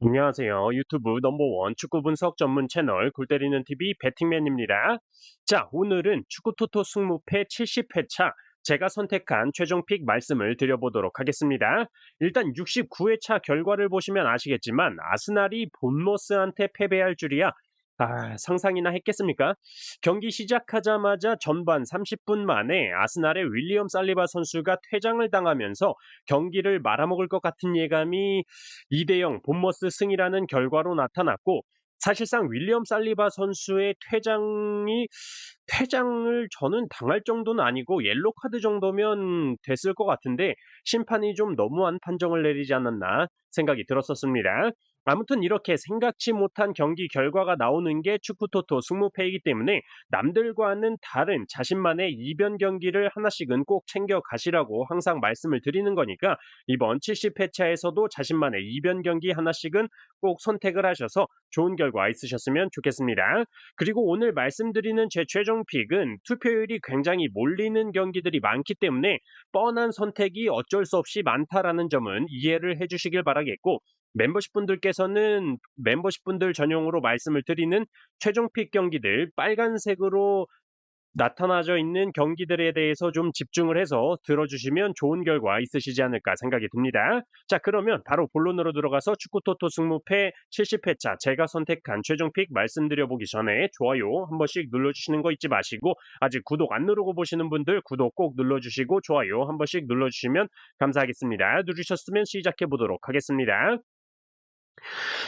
안녕하세요. 유튜브 넘버원 축구 분석 전문 채널 골 때리는 TV 배팅맨입니다. 자, 오늘은 축구 토토 승무패 70회차 제가 선택한 최종 픽 말씀을 드려보도록 하겠습니다. 일단 69회차 결과를 보시면 아시겠지만 아스날이 본머스한테 패배할 줄이야. 상상이나 했겠습니까? 경기 시작하자마자 전반 30분 만에 아스날의 윌리엄 살리바 선수가 퇴장을 당하면서 경기를 말아먹을 것 같은 예감이 2대0 본머스 승이라는 결과로 나타났고, 사실상 윌리엄 살리바 선수의 퇴장을 저는 당할 정도는 아니고 옐로 카드 정도면 됐을 것 같은데 심판이 좀 너무한 판정을 내리지 않았나 생각이 들었었습니다. 아무튼 이렇게 생각지 못한 경기 결과가 나오는 게 축구토토 승무패이기 때문에 남들과는 다른 자신만의 이변 경기를 하나씩은 꼭 챙겨 가시라고 항상 말씀을 드리는 거니까 이번 70회차에서도 자신만의 이변 경기 하나씩은 꼭 선택을 하셔서 좋은 결과 있으셨으면 좋겠습니다. 그리고 오늘 말씀드리는 제 최종 픽은 투표율이 굉장히 몰리는 경기들이 많기 때문에 뻔한 선택이 어쩔 수 없이 많다라는 점은 이해를 해주시길 바라겠고, 멤버십 분들께서는 멤버십 분들 전용으로 말씀을 드리는 최종 픽 경기들 빨간색으로 나타나져 있는 경기들에 대해서 좀 집중을 해서 들어주시면 좋은 결과 있으시지 않을까 생각이 듭니다. 자, 그러면 바로 본론으로 들어가서 축구토토 승무패 70회차 제가 선택한 최종 픽 말씀드려보기 전에 좋아요 한 번씩 눌러주시는 거 잊지 마시고, 아직 구독 안 누르고 보시는 분들 구독 꼭 눌러주시고 좋아요 한 번씩 눌러주시면 감사하겠습니다. 누르셨으면 시작해보도록 하겠습니다.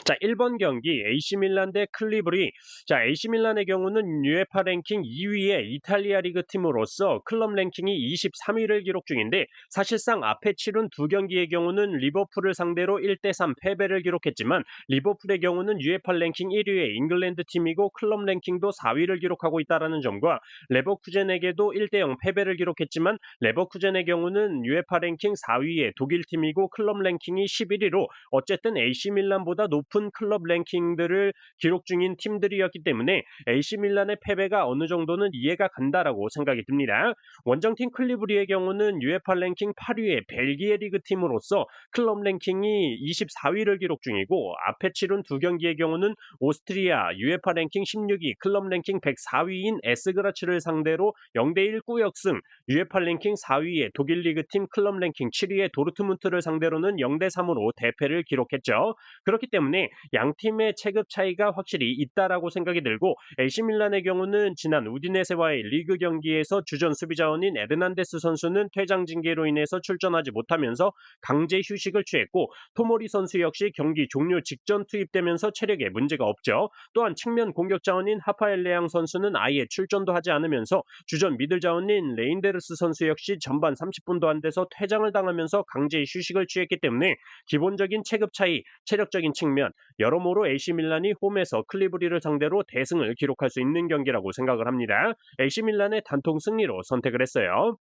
자, 1번 경기 AC 밀란 대 클리브리. 자, AC 밀란의 경우는 UEFA 랭킹 2위의 이탈리아 리그 팀으로서 클럽 랭킹이 23위를 기록 중인데, 사실상 앞에 치른 두 경기의 경우는 리버풀을 상대로 1대3 패배를 기록했지만 리버풀의 경우는 UEFA 랭킹 1위의 잉글랜드 팀이고 클럽 랭킹도 4위를 기록하고 있다는 점과, 레버쿠젠에게도 1대0 패배를 기록했지만 레버쿠젠의 경우는 UEFA 랭킹 4위의 독일 팀이고 클럽 랭킹이 11위로 어쨌든 AC밀란보다 높은 클럽 랭킹들을 기록 중인 팀들이었기 때문에 AC밀란의 패배가 어느 정도는 이해가 간다라고 생각이 듭니다. 원정팀 클리브리의 경우는 UEFA 랭킹 8위의 벨기에 리그 팀으로서 클럽 랭킹이 24위를 기록 중이고, 앞에 치른 두 경기의 경우는 오스트리아 UEFA 랭킹 16위 클럽 랭킹 104위인 에스그라츠를 상대로 0대1 꾸역승, UEFA 랭킹 4위의 독일 리그팀 클럽 랭킹 7위의 도르트문트를 상대로는 0대3으로 대패를 기록했죠. 그렇기 때문에 양 팀의 체급 차이가 확실히 있다라고 생각이 들고, AC밀란의 경우는 지난 우디네세와의 리그 경기에서 주전 수비 자원인 에르난데스 선수는 퇴장 징계로 인해서 출전하지 못하면서 강제 휴식을 취했고, 토모리 선수 역시 경기 종료 직전 투입되면서 체력에 문제가 없죠. 또한 측면 공격 자원인 하파엘 레앙 선수는 아예 출전도 하지 않으면서 주전 미들 자원인 레인데르스 선수 역시 전반 30분도 안 돼서 퇴장을 당하면서 강제 휴식을 취했기 때문에 기본적인 체급 차이, 체력적인 측면 여러모로 AC밀란이 홈에서 클리브리를 상대로 대승을 기록할 수 있는 경기라고 생각을 합니다. AC밀란의 단통 승리로 선택을 했어요.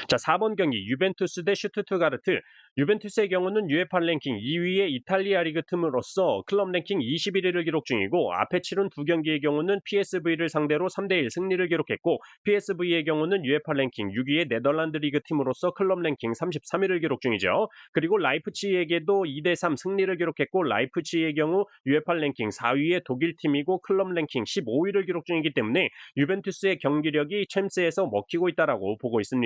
자, 4번 경기 유벤투스 대 슈투트가르트. 유벤투스의 경우는 UEFA 랭킹 2위의 이탈리아 리그 팀으로서 클럽 랭킹 21위를 기록 중이고, 앞에 치른 두 경기의 경우는 PSV를 상대로 3대1 승리를 기록했고, PSV의 경우는 UEFA 랭킹 6위의 네덜란드 리그 팀으로서 클럽 랭킹 33위를 기록 중이죠. 그리고 라이프치히에게도 2대3 승리를 기록했고, 라이프치히의 경우 UEFA 랭킹 4위의 독일 팀이고 클럽 랭킹 15위를 기록 중이기 때문에 유벤투스의 경기력이 챔스에서 먹히고 있다라고 보고 있습니다.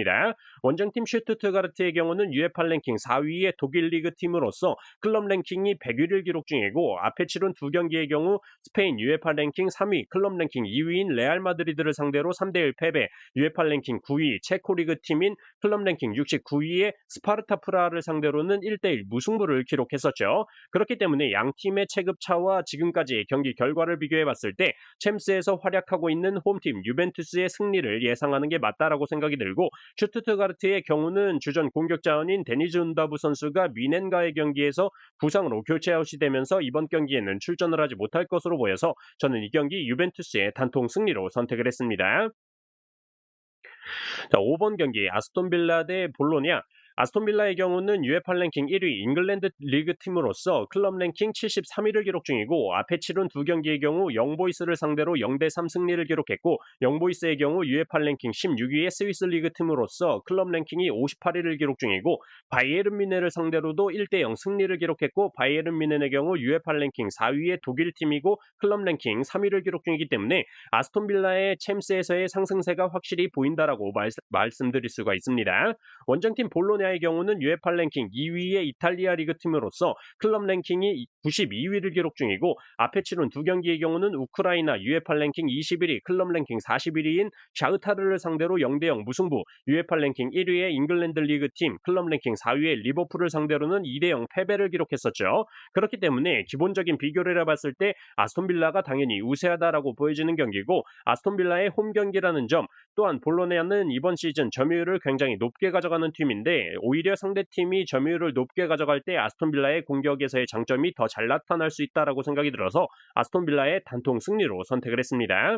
원정팀 슈투트가르트의 경우는 UEFA 랭킹 4위의 독일 리그 팀으로서 클럽 랭킹이 100위를 기록 중이고, 앞에 치른 두 경기의 경우 스페인 UEFA 랭킹 3위, 클럽 랭킹 2위인 레알 마드리드를 상대로 3대1 패배, UEFA 랭킹 9위 체코 리그 팀인 클럽 랭킹 69위의 스파르타 프라하를 상대로는 1대1 무승부를 기록했었죠. 그렇기 때문에 양 팀의 체급차와 지금까지의 경기 결과를 비교해 봤을 때 챔스에서 활약하고 있는 홈팀 유벤투스의 승리를 예상하는 게 맞다라고 생각이 들고, 슈투트가르트의 경우는 주전 공격 자원인 데니즈 운다부 선수가 미넨과의 경기에서 부상으로 교체 아웃이 되면서 이번 경기에는 출전을 하지 못할 것으로 보여서 저는 이 경기 유벤투스의 단통 승리로 선택을 했습니다. 자, 5번 경기 아스톤 빌라 대 볼로냐. 아스톤 빌라의 경우는 UEFA 랭킹 1위 잉글랜드 리그 팀으로서 클럽 랭킹 73위를 기록 중이고 앞에 치른 두 경기의 경우 영보이스를 상대로 0대3 승리를 기록했고 영보이스의 경우 UEFA 랭킹 16위의 스위스 리그 팀으로서 클럽 랭킹이 58위를 기록 중이고 바이에른 뮌헨을 상대로도 1대0 승리를 기록했고 바이에른 뮌헨의 경우 UEFA 랭킹 4위의 독일 팀이고 클럽 랭킹 3위를 기록 중이기 때문에 아스톤 빌라의 챔스에서의 상승세가 확실히 보인다라고 말씀드릴 수가 있습니다. 원정팀 볼로냐의 경우는 UEFA 랭킹 2위의 이탈리아 리그 팀으로서 클럽 랭킹이 92위를 기록 중이고 앞에 치른 두 경기의 경우는 우크라이나 UEFA 랭킹 21위, 클럽 랭킹 41위인 샤흐타르를 상대로 0대0 무승부, UEFA 랭킹 1위의 잉글랜드 리그 팀, 클럽 랭킹 4위의 리버풀을 상대로는 2대0 패배를 기록했었죠. 그렇기 때문에 기본적인 비교를 해봤을 때 아스톤 빌라가 당연히 우세하다라고 보여지는 경기고 아스톤 빌라의 홈 경기라는 점 또한 볼로냐는 이번 시즌 점유율을 굉장히 높게 가져가는 팀인데 오히려 상대팀이 점유율을 높게 가져갈 때 아스톤 빌라의 공격에서의 장점이 더 잘 나타날 수 있다라고 생각이 들어서 아스톤 빌라의 단통 승리로 선택을 했습니다.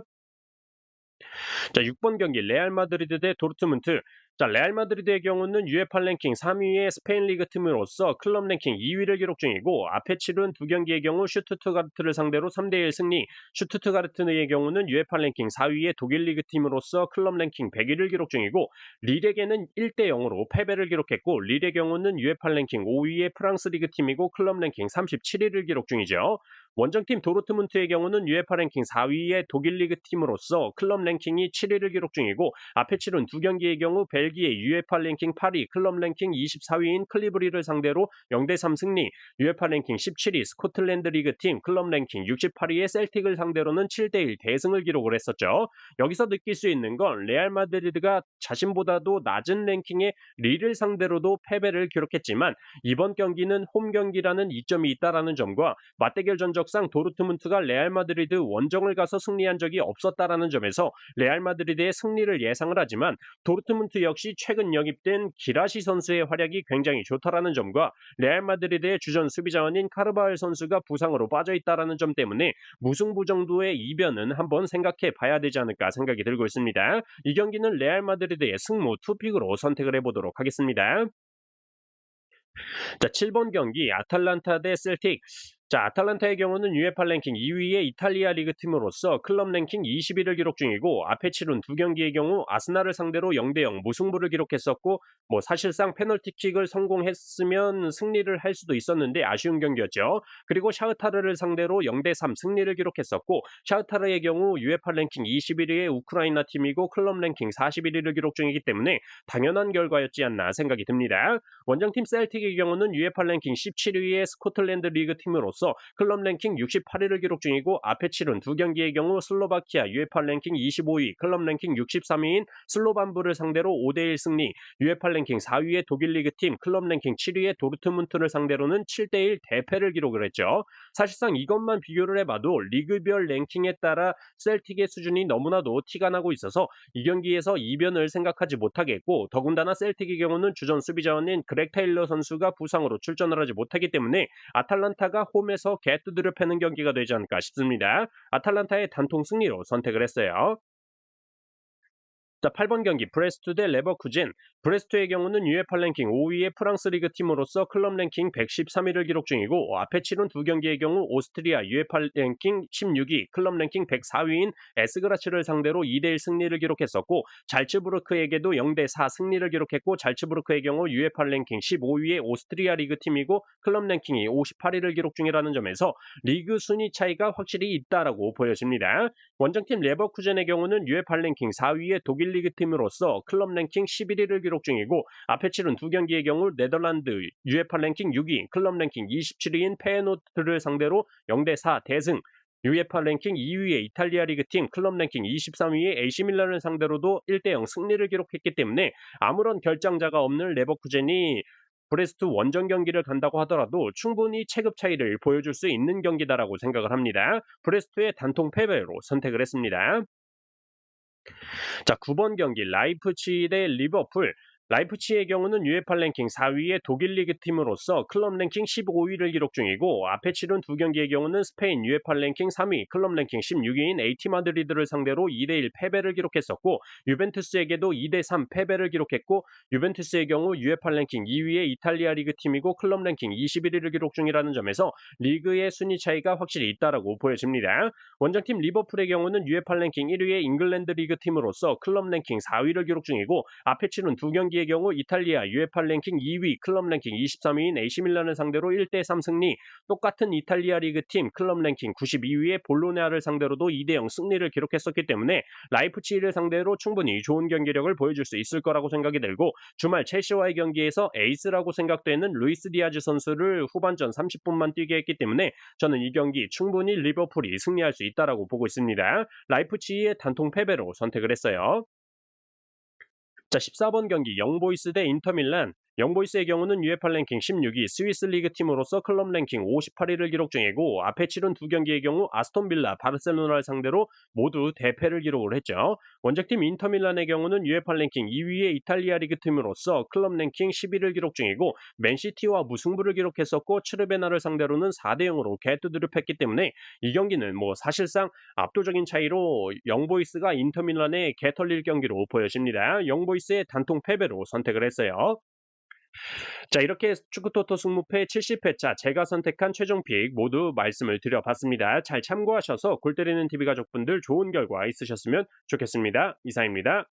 자, 6번 경기 레알 마드리드 대 도르트문트. 자, 레알 마드리드의 경우는 UEFA 랭킹 3위의 스페인 리그 팀으로서 클럽 랭킹 2위를 기록 중이고 앞에 치른 두 경기의 경우 슈투트가르트를 상대로 3대1 승리, 슈투트가르트의 경우는 UEFA 랭킹 4위의 독일 리그 팀으로서 클럽 랭킹 100위를 기록 중이고 릴에게는 1대0으로 패배를 기록했고 릴의 경우는 UEFA 랭킹 5위의 프랑스 리그 팀이고 클럽 랭킹 37위를 기록 중이죠. 원정팀 도르트문트의 경우는 UEFA 랭킹 4위의 독일 리그 팀으로서 클럽 랭킹이 7위를 기록 중이고 앞에 치른 두 경기의 경우 벨기에 UEFA 랭킹 8위, 클럽 랭킹 24위인 클리브리를 상대로 0대3 승리, UEFA 랭킹 17위 스코틀랜드 리그 팀, 클럽 랭킹 68위의 셀틱을 상대로는 7대1 대승을 기록을 했었죠. 여기서 느낄 수 있는 건 레알 마드리드가 자신보다도 낮은 랭킹의 릴을 상대로도 패배를 기록했지만 이번 경기는 홈 경기라는 이점이 있다라는 점과 맞대결 전적상 도르트문트가 레알 마드리드 원정을 가서 승리한 적이 없었다라는 점에서 레알 마드리드의 승리를 예상을 하지만 도르트문트 역시 최근 영입된 기라시 선수의 활약이 굉장히 좋다라는 점과 레알 마드리드의 주전 수비 자원인 카르바할 선수가 부상으로 빠져 있다라는 점 때문에 무승부 정도의 이변은 한번 생각해 봐야 되지 않을까 생각이 들고 있습니다. 이 경기는 레알 마드리드의 승무 투픽으로 선택을 해보도록 하겠습니다. 자, 7번 경기 아탈란타 대 셀틱. 자, 아탈란타의 경우는 UEFA 랭킹 2위의 이탈리아 리그 팀으로서 클럽 랭킹 20위를 기록 중이고 앞에 치른 두 경기의 경우 아스날을 상대로 0대0 무승부를 기록했었고 사실상 페널티킥을 성공했으면 승리를 할 수도 있었는데 아쉬운 경기였죠. 그리고 샤흐타르를 상대로 0대3 승리를 기록했었고 샤흐타르의 경우 UEFA 랭킹 21위의 우크라이나 팀이고 클럽 랭킹 41위를 기록 중이기 때문에 당연한 결과였지 않나 생각이 듭니다. 원정팀 셀틱의 경우는 UEFA 랭킹 17위의 스코틀랜드 리그 팀으로서 클럽 랭킹 68위를 기록 중이고 앞에 치른 두 경기의 경우 슬로바키아 UEFA 랭킹 25위, 클럽 랭킹 63위인 슬로반부를 상대로 5대1 승리, UEFA 랭킹 4위의 독일 리그 팀, 클럽 랭킹 7위의 도르트문트를 상대로는 7대1 대패를 기록을 했죠. 사실상 이것만 비교를 해봐도 리그별 랭킹에 따라 셀틱의 수준이 너무나도 티가 나고 있어서 이 경기에서 이변을 생각하지 못하겠고 더군다나 셀틱의 경우는 주전 수비 자원인 그렉 테일러 선수가 부상으로 출전을 하지 못하기 때문에 아탈란타가 홈에서 개두드려 패는 경기가 되지 않을까 싶습니다. 아탈란타의 단통 승리로 선택을 했어요. 자, 8번 경기 브레스트 대 레버쿠젠. 브레스트의 경우는 UEFA 랭킹 5위의 프랑스 리그 팀으로서 클럽 랭킹 113위를 기록 중이고 앞에 치른 두 경기의 경우 오스트리아 UEFA 랭킹 16위, 클럽 랭킹 104위인 에스그라츠를 상대로 2대1 승리를 기록했었고 잘츠부르크에게도 0대4 승리를 기록했고 잘츠부르크의 경우 UEFA 랭킹 15위의 오스트리아 리그 팀이고 클럽 랭킹이 58위를 기록 중이라는 점에서 리그 순위 차이가 확실히 있다라고 보여집니다. 원정팀 레버쿠젠의 경우는 UEFA 랭킹 4위의 독일 리그 팀으로서 클럽 랭킹 11위를 기록 중이고 앞에 치른 두 경기의 경우 네덜란드 UEFA 랭킹 6위, 클럽 랭킹 27위인 페에노트를 상대로 0대4 대승, UEFA 랭킹 2위의 이탈리아 리그 팀, 클럽 랭킹 23위의 AC 밀란을 상대로도 1대0 승리를 기록했기 때문에 아무런 결장자가 없는 레버쿠젠이 브레스트 원정 경기를 간다고 하더라도 충분히 체급 차이를 보여줄 수 있는 경기다라고 생각을 합니다. 브레스트의 단통 패배로 선택을 했습니다. 자, 9번 경기 라이프치히 대 리버풀. 라이프치히의 경우는 UEFA 랭킹 4위의 독일 리그 팀으로서 클럽 랭킹 15위를 기록 중이고 앞에 치른 두 경기의 경우는 스페인 UEFA 랭킹 3위, 클럽 랭킹 16위인 AT 마드리드를 상대로 2대1 패배를 기록했었고 유벤투스에게도 2대3 패배를 기록했고 유벤투스의 경우 UEFA 랭킹 2위의 이탈리아 리그 팀이고 클럽 랭킹 21위를 기록 중이라는 점에서 리그의 순위 차이가 확실히 있다라고 보여집니다. 원정팀 리버풀의 경우는 UEFA 랭킹 1위의 잉글랜드 리그 팀으로서 클럽 랭킹 4위를 기록 중이고 앞에 치른 두 경기의 경우 이탈리아 UEFA 랭킹 2위, 클럽 랭킹 23위인 AC 밀란을 상대로 1대3 승리, 똑같은 이탈리아 리그 팀 클럽 랭킹 92위의 볼로냐를 상대로도 2대0 승리를 기록했었기 때문에 라이프치히를 상대로 충분히 좋은 경기력을 보여줄 수 있을 거라고 생각이 들고 주말 첼시와의 경기에서 에이스라고 생각되는 루이스 디아즈 선수를 후반전 30분만 뛰게 했기 때문에 저는 이 경기 충분히 리버풀이 승리할 수 있다라고 보고 있습니다. 라이프치히의 단통 패배로 선택을 했어요. 자, 14번 경기 영보이스 대 인터밀란. 영보이스의 경우는 UEFA 랭킹 16위 스위스 리그 팀으로서 클럽 랭킹 58위를 기록 중이고 앞에 치른 두 경기의 경우 아스톤 빌라, 바르셀로나를 상대로 모두 대패를 기록을 했죠. 원정팀 인터밀란의 경우는 UEFA 랭킹 2위의 이탈리아 리그 팀으로서 클럽 랭킹 10위를 기록 중이고 맨시티와 무승부를 기록했었고 츠르베나를 상대로는 4대0으로 개뚜드립했기 때문에 이 경기는 뭐 사실상 압도적인 차이로 영보이스가 인터밀란의 개털릴 경기로 보여집니다. 영보이스의 단통 패배로 선택을 했어요. 자, 이렇게 축구토토 승무패 70회차 제가 선택한 최종 픽 모두 말씀을 드려봤습니다. 잘 참고하셔서 골 때리는 TV 가족분들 좋은 결과 있으셨으면 좋겠습니다. 이상입니다.